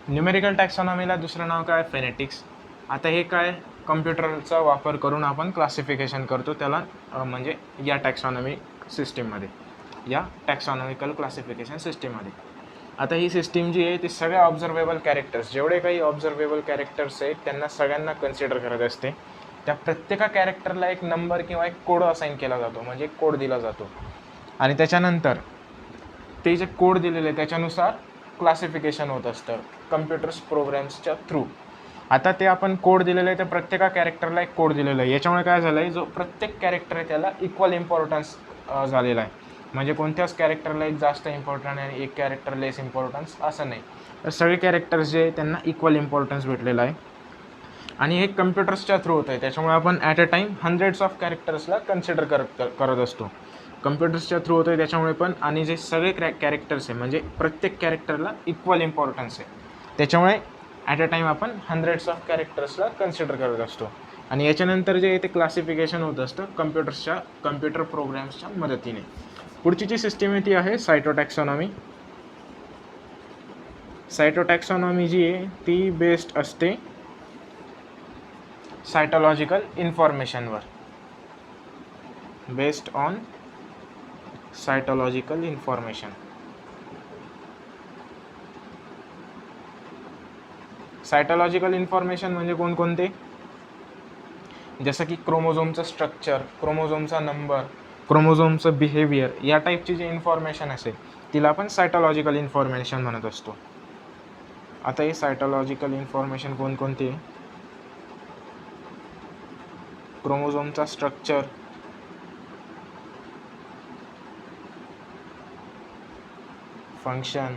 न्यूमेरिकल टॅक्सॉनॉमीला दुसरं नाव काय? फेनेटिक्स. आता हे काय, कम्प्युटरचा वापर करून आपण क्लासिफिकेशन करतो त्याला, म्हणजे या टॅक्सॉनॉमी सिस्टीममध्ये, या टॅक्सॉनॉमिकल क्लासिफिकेशन सिस्टीममध्ये. आता ही सिस्टीम जी आहे ती सगळ्या ऑब्झर्वेबल कॅरेक्टर्स, जेवढे काही ऑब्झर्वेबल कॅरेक्टर्स आहेत त्यांना सगळ्यांना कन्सिडर करत असते. त्या प्रत्येका कॅरेक्टरला एक नंबर किंवा एक कोड असाइन केला जातो, म्हणजे एक कोड दिला जातो, आणि त्याच्यानंतर ते जे कोड दिलेले त्याच्यानुसार क्लासिफिकेशन होत असतं कम्प्युटर्स प्रोग्रॅम्सच्या थ्रू. आता ते आपण कोड दिलेलं आहे त्या प्रत्येका कॅरेक्टरला एक कोड दिलेलं आहे. याच्यामुळे काय झालं आहे, जो प्रत्येक कॅरेक्टर आहे त्याला इक्वल इम्पॉर्टन्स झालेला आहे. म्हणजे कोणत्याच कॅरेक्टरला एक जास्त इम्पॉर्टंट आणि एक कॅरेक्टर लेस इम्पॉर्टन्स असं नाही, तर सगळे कॅरेक्टर्स जे त्यांना इक्वल इम्पॉर्टन्स भेटलेला आहे. आणि हे कम्प्युटर्सच्या थ्रू होतं आहे, त्याच्यामुळे आपण at a time hundreds of कॅरेक्टर्सला कन्सिडर करत असतो. कम्प्युटर्सच्या थ्रू होतं आहे त्याच्यामुळे पण, आणि जे सगळे कॅरेक्टर्स आहे म्हणजे प्रत्येक कॅरेक्टरला इक्वल इम्पॉर्टन्स आहे, त्याच्यामुळे ॲट अ टाईम आपण हंड्रेड्स ऑफ कॅरेक्टर्सला कन्सिडर करत असतो. आणि याच्यानंतर जे ते क्लासिफिकेशन होत असतं कम्प्युटर प्रोग्रॅम्सच्या मदतीने. पुढची जी सिस्टीम आहे ती आहे सायटोटॅक्सॉनॉमी. सायटोटॅक्सॉनॉमी जी आहे ती बेस्ड असते सायटोलॉजिकल इन्फॉर्मेशनवर. Based on cytological information. Cytological information म्हणजे कोणकोणते, जसं की क्रोमोझोमचं स्ट्रक्चर, क्रोमोझोमचा नंबर, क्रोमोझोमचं बिहेवियर, या टाईपची जी इन्फॉर्मेशन असेल तिला आपण सायटोलॉजिकल इन्फॉर्मेशन म्हणत असतो. आता हे सायटोलॉजिकल इन्फॉर्मेशन कोणकोणती आहे, क्रोमोझोमचा स्ट्रक्चर, फंक्शन,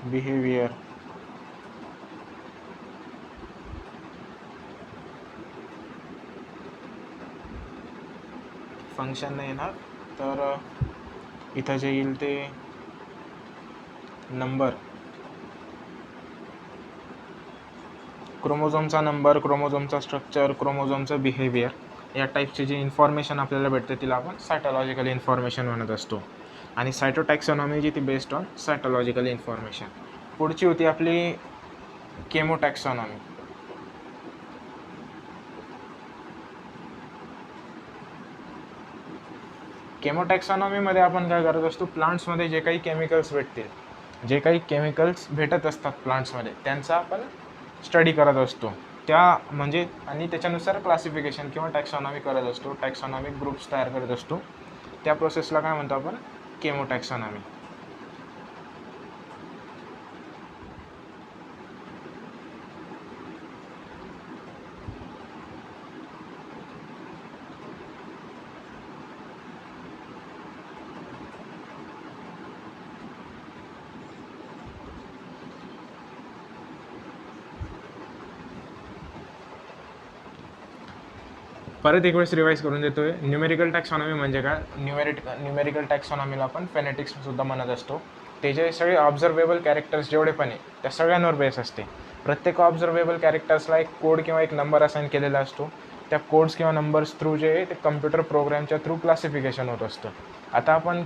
बिहेवियर, फंक्शन नाही येणार तर इथं जे येईल ते नंबर, क्रोमोझोमचा नंबर, क्रोमोझोमचा स्ट्रक्चर, क्रोमोझोमचं बिहेवियर, या टाईपची जी इन्फॉर्मेशन आपल्याला भेटते तिला आपण सायटोलॉजिकल इन्फॉर्मेशन म्हणत असतो. आणि सायटोटॅक्सॉनॉमी जी ती बेस्ड ऑन सायटोलॉजिकल इन्फॉर्मेशन. पुढची होती आपली केमोटॅक्सॉनॉमी. केमोटॅक्सॉनॉमीमध्ये आपण काय करत असतो, प्लांट्समध्ये जे काही केमिकल्स भेटतील, जे काही केमिकल्स भेटत असतात प्लांट्समध्ये, त्यांचा आपण स्टडी करत असतो. त्या म्हणजे आणि त्याच्यानुसार क्लासिफिकेशन किंवा टॅक्सॉनॉमी करत असतो, टॅक्सॉनॉमिक ग्रुप्स तयार करत असतो. त्या प्रोसेसला काय म्हणतो आपण, केमोटॅक्सॉनॉमी. परत एक वेळेस रिवाईज करून देतोय. न्यूमेरिकल टॅक्सॉनॉमी म्हणजे काय, न्यूमेरिकल टॅक्सॉनॉमीला आपण फेनेटिक्स सुद्धा म्हणत असतो. ते जे सगळे ऑब्झर्वेबल कॅरेक्टर्स जेवढे पण आहे त्या सगळ्यांवर बेस असते. प्रत्येक ऑब्झर्वेबल कॅरेक्टर्सला एक कोड किंवा एक नंबर असाइन केलेला असतो. त्या कोड्स किंवा नंबर्स थ्रू जे आहे ते कम्प्युटर प्रोग्रामच्या थ्रू क्लासिफिकेशन होत असतं. आता आपण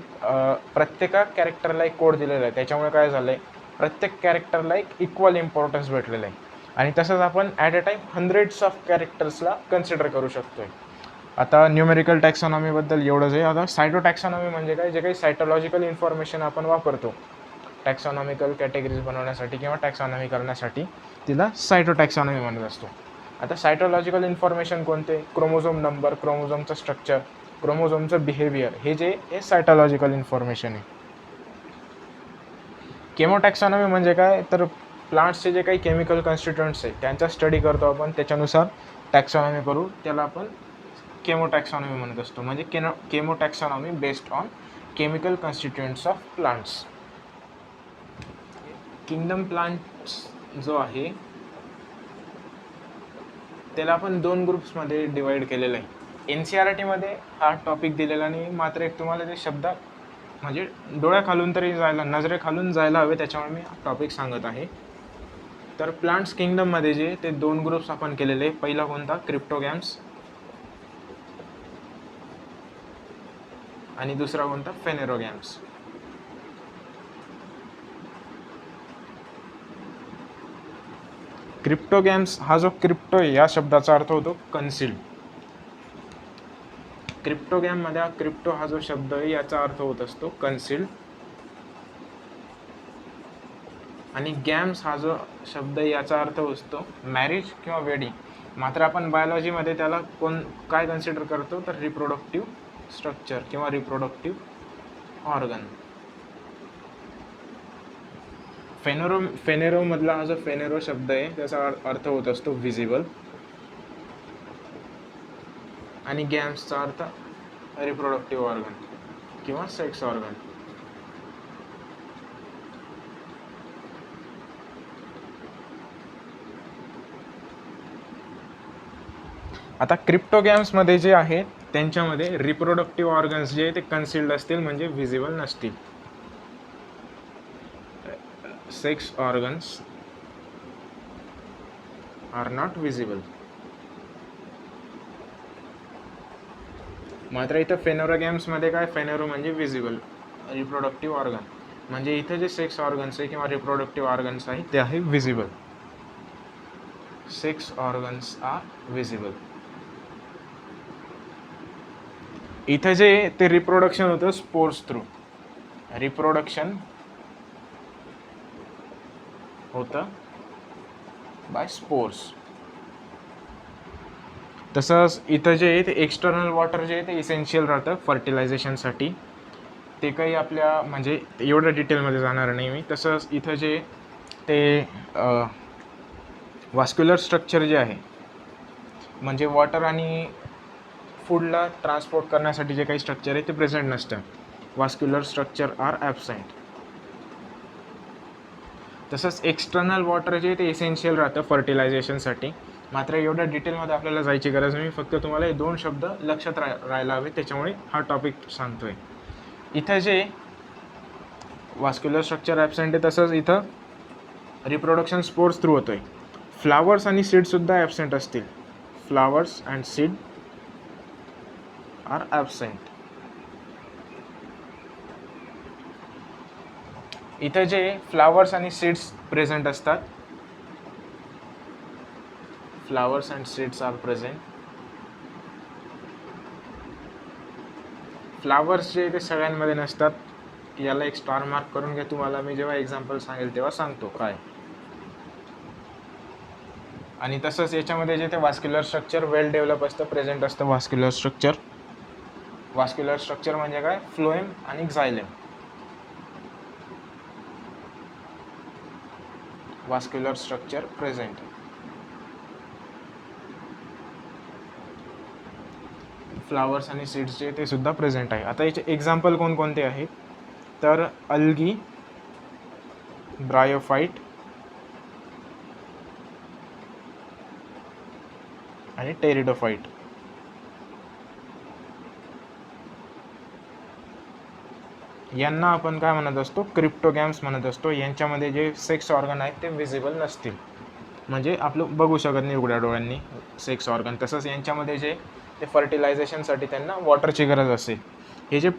प्रत्येक कॅरेक्टरला एक कोड दिलेला आहे, त्याच्यामुळे काय झालं आहे, प्रत्येक कॅरेक्टरला एक इक्वल इम्पॉर्टन्स भेटलेलं आहे. आणि तसंच आपण at a time hundreds of कॅरेक्टर्सला कन्सिडर करू शकतोय. आता न्यूमेरिकल टॅक्सॉनॉमीबद्दल एवढंच आहे. आता सायटो टॅक्सॉनॉमी म्हणजे काय, जे काही सायटोलॉजिकल इन्फॉर्मेशन आपण वापरतो टॅक्सॉनॉमिकल कॅटेगरीज बनवण्यासाठी किंवा टॅक्सॉनॉमी करण्यासाठी, तिला सायटो टॅक्सॉनॉमी म्हणत असतो. आता सायटोलॉजिकल इन्फॉर्मेशन कोणते, क्रोमोझोम नंबर, क्रोमोझोमचं स्ट्रक्चर, क्रोमोझोमचं बिहेवियर, हे सायटोलॉजिकल इन्फॉर्मेशन आहे. केमोटॅक्सॉनॉमी म्हणजे काय, तर प्लांट्सचे जे काही केमिकल कॉन्स्टिट्युएंट्स आहेत त्यांचा स्टडी करतो आपण, त्याच्यानुसार टॅक्सॉनॉमी करू, त्याला आपण केमोटॅक्सॉनॉमी म्हणत असतो. म्हणजे chemotaxonomy based on chemical constituents of plants. Kingdom plants जो आहे त्याला आपण 2 ग्रुप्समध्ये डिवाईड केलेलं आहे. NCERTमध्ये हा टॉपिक दिलेला नाही, मात्र एक तुम्हाला ते शब्द म्हणजे डोळ्याखालून तरी जायला, नजरेखालून जायला हवे, त्याच्यामुळे मी टॉपिक सांगत आहे. तर प्लांट्स किंगडममध्ये जे ते 2 ग्रुप्स आपण केलेले. पहिला कोणता, क्रिप्टोगॅम्स, आणि दुसरा कोणता, फेनेरोगॅम्स. क्रिप्टोगॅम्स हा जो क्रिप्टो आहे या शब्दाचा अर्थ होतो कन्सिल्ड. क्रिप्टोगॅममध्ये क्रिप्टो हा जो शब्द आहे याचा अर्थ होत असतो कन्सिल्ड. आणि गॅम्स हा जो शब्द आहे याचा अर्थ असतो मॅरेज किंवा वेडिंग. मात्र आपण बायोलॉजीमध्ये त्याला काय कन्सिडर करतो, तर रिप्रोडक्टिव्ह स्ट्रक्चर किंवा रिप्रोडक्टिव्ह ऑर्गन. फेनेरोमधला हा जो फेनेरो शब्द आहे त्याचा अर्थ होत असतो व्हिजिबल. आणि गॅम्सचा अर्थ रिप्रोडक्टिव्ह ऑर्गन किंवा सेक्स ऑर्गन. आता क्रिप्टोगॅम्समध्ये जे आहे त्यांच्यामध्ये रिप्रोडक्टिव्ह ऑर्गन्स जे ते कन्सिल्ड असतील, म्हणजे व्हिजिबल नसतील. Sex organs are not visible. मात्र इथं फेनेरोगॅम्समध्ये काय, फेनेरो म्हणजे व्हिजिबल रिप्रोडक्टिव्ह ऑर्गन, म्हणजे इथं जे सेक्स ऑर्गन्स आहे किंवा रिप्रोडक्टिव्ह ऑर्गन्स आहे ते आहे visible. Sex organs are visible. इथं जे ते रिप्रोडक्शन होतं स्पोर्स थ्रू, रिप्रोडक्शन होतं बाय स्पोर्स. तसंच इथं जे आहे ते एक्सटर्नल वॉटर जे आहे ते इसेन्शियल राहतं फर्टिलायझेशनसाठी. ते काही आपल्या म्हणजे एवढं डिटेलमध्ये जाणार नाही मी. तसंच इथं जे ते वास्क्युलर स्ट्रक्चर जे आहे, म्हणजे वॉटर आणि फूडला ट्रान्सपोर्ट करण्यासाठी जे काही स्ट्रक्चर आहे ते प्रेझेंट नसतं. Vascular structure are absent. तसंच एक्सटर्नल वॉटर जे आहे ते इसेन्शियल राहतं फर्टिलायझेशनसाठी. मात्र एवढ्या डिटेलमध्ये आपल्याला जायची गरज नाही, फक्त तुम्हाला हे 2 शब्द लक्षात राहायला हवे, त्याच्यामुळे हा टॉपिक सांगतोय. इथं जे वास्क्युलर स्ट्रक्चर ॲबसेंट आहे, तसंच इथं रिप्रोडक्शन स्पोर्स थ्रू होतोय. फ्लावर्स आणि सीडसुद्धा ॲबसेंट असतील. Flowers and seed are absent. इथं जे फ्लावर्स आणि सीड्स प्रेझेंट असतात, flowers and seeds are present. Flowers जे ते सगळ्यांमध्ये नसतात. याला एक स्टार मार्क करून घ्या. तुम्हाला मी जेव्हा एक्झाम्पल सांगेल तेव्हा सांगतो काय. आणि तसंच याच्यामध्ये जे ते व्हास्क्युलर स्ट्रक्चर वेल डेव्हलप असतं, प्रेझेंट असतं व्हास्क्युलर स्ट्रक्चर. व्हास्क्युलर स्ट्रक्चर म्हणजे काय, फ्लोएम आणि झायलेम. व्हास्क्युलर स्ट्रक्चर प्रेझेंट. फ्लावर्स आणि सीड्स जे ते सुद्धा प्रेझेंट आहे. आता याचे एक्झाम्पल कोणकोणते आहेत तर अल्गी, ब्रायोफाइट आणि टेरिडोफाइट. यांना आपण काय म्हणत असतो, क्रिप्टोगॅम्स म्हणत असतो. यांच्यामध्ये जे सेक्स ऑर्गन आहेत ते विजिबल नसतील, म्हणजे आपलं बघू शकत नाही उघड्या डोळ्यांनी सेक्स ऑर्गन. तसंच यांच्यामध्ये जे ते फर्टिलायझेशनसाठी त्यांना वॉटरची गरज असेल. हे जे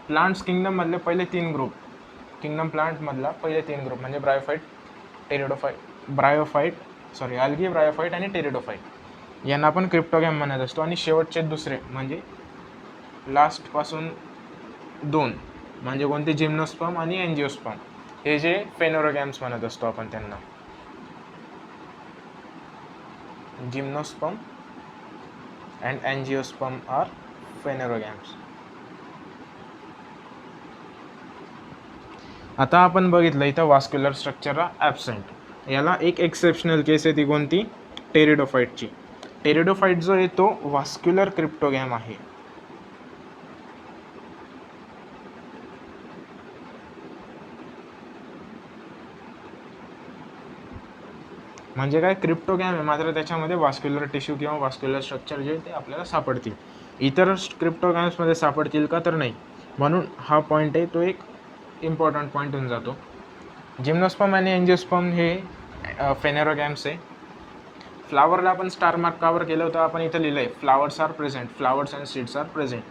प्लांट्स किंगडममधले पहिले 3 ग्रुप, किंगडम प्लांटमधला पहिले 3 ग्रुप म्हणजे अल्गी, ब्रायोफाइट आणि टेरिडोफाइट यांना आपण क्रिप्टोगॅम म्हणत असतो. आणि शेवटचे दुसरे म्हणजे लास्टपासून 2 म्हणजे कोणते, जिम्नोस्पर्म आणि एंजिओस्पर्म, हे जे फेनोरोगॅम्स म्हणत असतो आपण त्यांना. Gymnosperm and angiosperm are phanerogams. आता आपण बघितलं इथं व्हास्क्युलर स्ट्रक्चर ॲब्सेंट. याला एक एक्सेप्शनल केस आहे, ती कोणती, टेरिडोफाइटची. टेरिडोफाइट जो आहे तो व्हास्क्युलर क्रिप्टोगॅम आहे. म्हणजे काय, क्रिप्टोगॅम आहे मात्र त्याच्यामध्ये व्हास्क्युलर टिश्यू किंवा व्हास्क्युलर स्ट्रक्चर जे ते आपल्याला सापडतील. इतर क्रिप्टोगॅम्समध्ये सापडतील का तर नाही. म्हणून हा पॉईंट आहे तो एक इम्पॉर्टंट पॉईंट होऊन जातो. जिम्नोस्पर्म आणि एंजिओस्पर्म हे फेनेरोगॅम्स आहे. फ्लावरला आपण स्टार मार्क कावर केलं होतं, आपण इथं लिहिलं आहे flowers are present, flowers and seeds are present.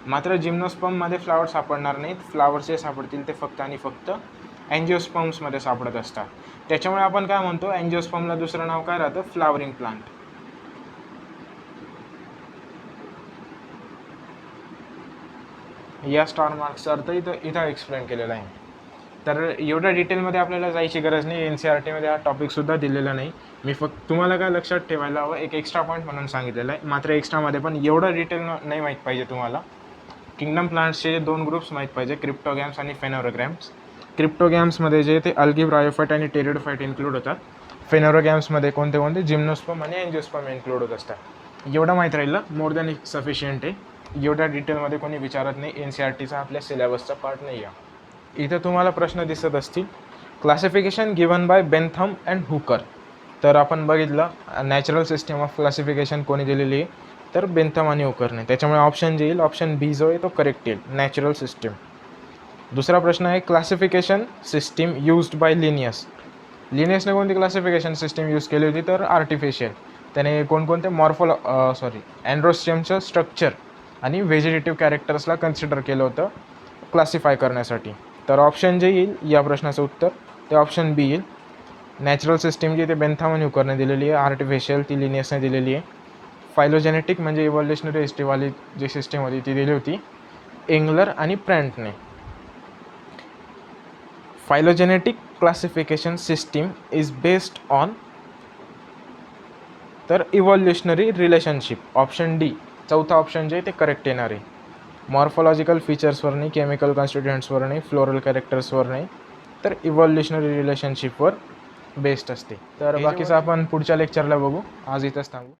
मात्र जिम्नोस्पर्ममध्ये फ्लावर्स सापडणार नाहीत. फ्लावर्स जे सापडतील ते फक्त आणि फक्त एंजिओस्पर्म्समध्ये सापडत असतात. त्याच्यामुळे आपण काय म्हणतो, एंजिओस्पर्मला दुसरं नाव काय राहतं, फ्लावरिंग प्लांट. या स्टार मार्क्सचा अर्थ इथं एक्सप्लेन केलेला आहे. तर एवढ्या डिटेलमध्ये आपल्याला जायची गरज नाही. NCERTमध्ये हा टॉपिकसुद्धा दिलेला नाही. मी फक्त तुम्हाला काय लक्षात ठेवायला हवं, एक एक्स्ट्रा पॉईंट म्हणून सांगितलेलं आहे. मात्र एक्स्ट्रामध्ये पण एवढं डिटेल नाही माहीत पाहिजे तुम्हाला. किंगडम प्लांट्सचे 2 ग्रुप्स माहीत पाहिजे, क्रिप्टोगॅम्स आणि फेनोरोगॅम्स. क्रिप्टोगॅम्समध्ये जे ते अल्गी, ब्रायोफाइट आणि टेरिडोफाइट इन्क्लूड होतात. फेनोरोगॅम्समध्ये कोणते जिम्नोस्पर्म आणि एंजिओस्पर्म इन्क्लूड होत असतात. एवढं माहीत राहिलं मोर दॅन सफिशियंट आहे. एवढ्या डिटेलमध्ये कोणी विचारत नाही. NCERTचा आपल्या सिलेबसचा पार्ट नाही आहे. इथं तुम्हाला प्रश्न दिसत असतील, classification given by Bentham and Hooker. तर आपण बघितलं नॅचरल सिस्टीम ऑफ क्लासिफिकेशन कोणी दिलेली आहे, तर बेंथम आणि हुकरने. त्याच्यामुळे ऑप्शन जे येईल, ऑप्शन बी जो आहे तो करेक्ट येईल, नॅचरल सिस्टीम. दुसरा प्रश्न आहे, classification system used by Linnaeus. लिनियसने कोणती क्लासिफिकेशन सिस्टीम यूज केली होती, तर आर्टिफिशियल. त्याने कोणकोणते अँड्रोस्टियमचं स्ट्रक्चर आणि व्हेजिटेटिव्ह कॅरेक्टर्सला कन्सिडर केलं होतं क्लासिफाय करण्यासाठी. तर ऑप्शन जे येईल या प्रश्नाचं उत्तर ते ऑप्शन बी येईल. नॅचरल सिस्टीम जी ते बेंथम आणि हुकरने दिलेली आहे, आर्टिफिशियल ती लिनियसने दिलेली आहे. फायलोजेनेटिक म्हणजे इव्हॉल्युशनरी हिस्ट्रीवाली जी सिस्टीम होती ती दिली होती एंगलर आणि प्रँटने. Phylogenetic classification system is based on, तर इव्हॉल्युशनरी रिलेशनशिप. ऑप्शन डी, चौथा ऑप्शन जे ते करेक्ट येणार आहे. मॉर्फोलॉजिकल फीचर्सवर नाही, केमिकल कॉन्स्टिट्युएंट्सवर नाही, फ्लोरल कॅरेक्टर्सवर नाही, तर इव्हॉल्युशनरी रिलेशनशिपवर बेस्ड असते. तर बाकीचं आपण पुढच्या लेक्चरला बघू. आज इथंच थांबू.